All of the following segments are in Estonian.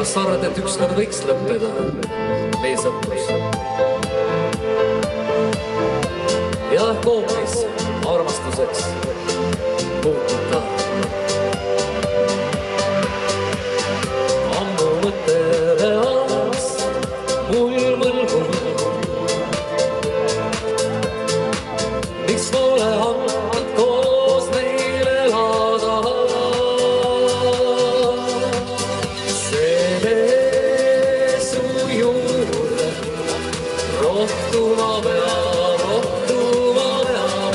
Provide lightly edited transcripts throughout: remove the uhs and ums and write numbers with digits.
kas sa arvad, et ükskord võiks lõppeda meie sõprus? Ja ehk hoopis armastuseks muutuda. Ammu mõte reaas mul mõlgub. Miks pole andnud koos meil elada? See mees su juurde rohtuma peab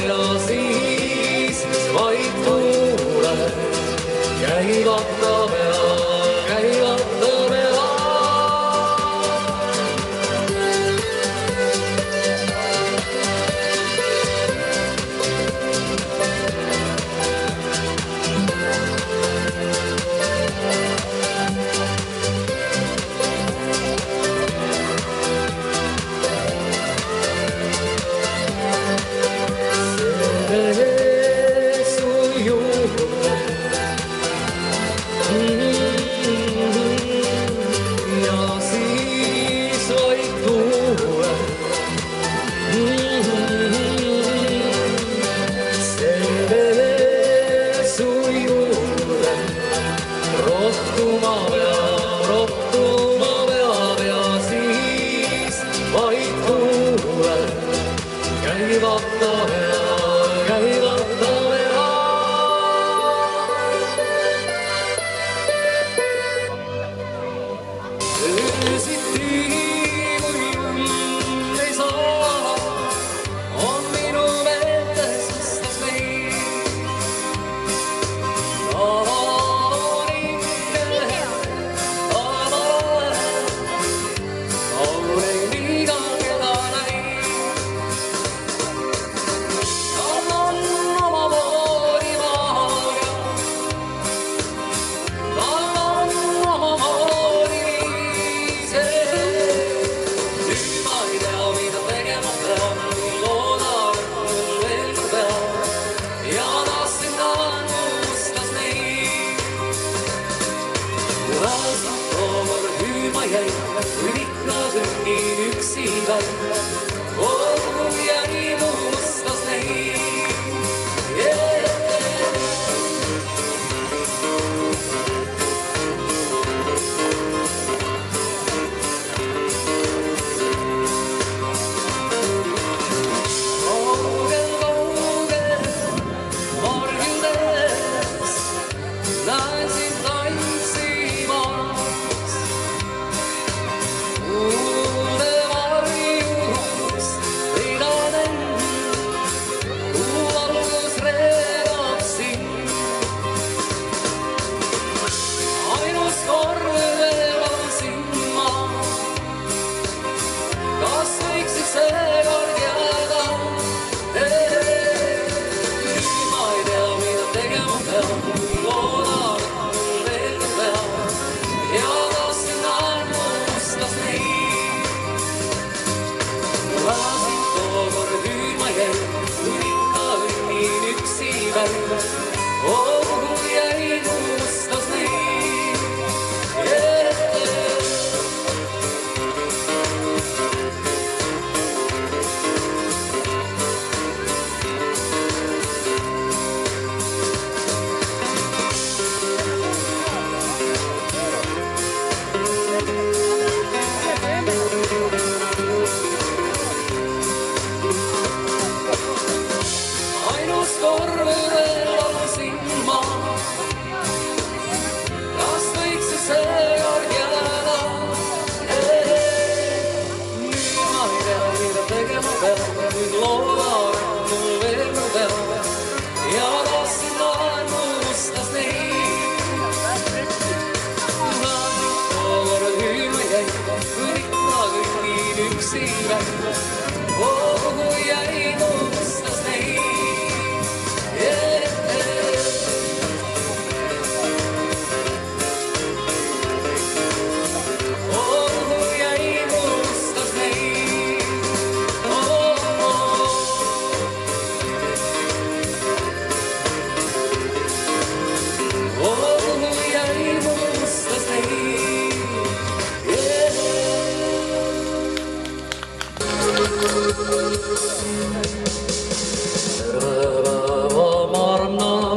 ja siis vaid kuule käivad ta peab.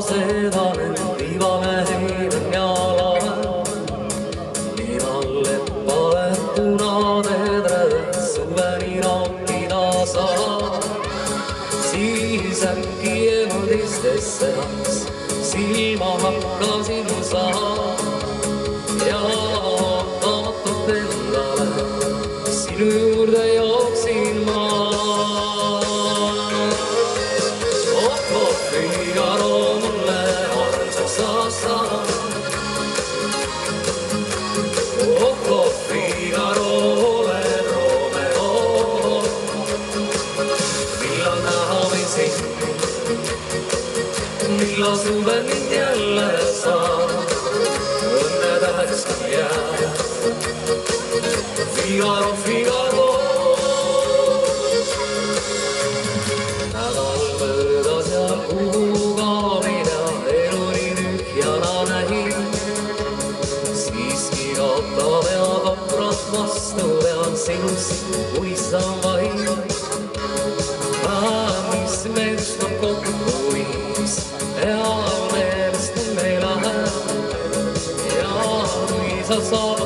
sedanen, viimane heiden ja lahen. Liival leppaed punane träd, suveni nautida saa. Siis äkki eemaldistesse haks, silma hakkasin saa. Ja ootamatult endale, sinu juurde jooksin maa. Figaro mulle armsaks sa. Oh, Figaro, oled Romeo. Millal näha võin sind, millal suvel mind jälle saab, õnne täheks jääb. Figaro, Figaro. Nädal möödas ja kuu kaamine, elu nii tühjana nähin. Siiski kaotab ja kapralt vastu pean sinust unistan vaid. Mis meelest on kokku viis, ja meelest on meil läheb. Ja kui sa saad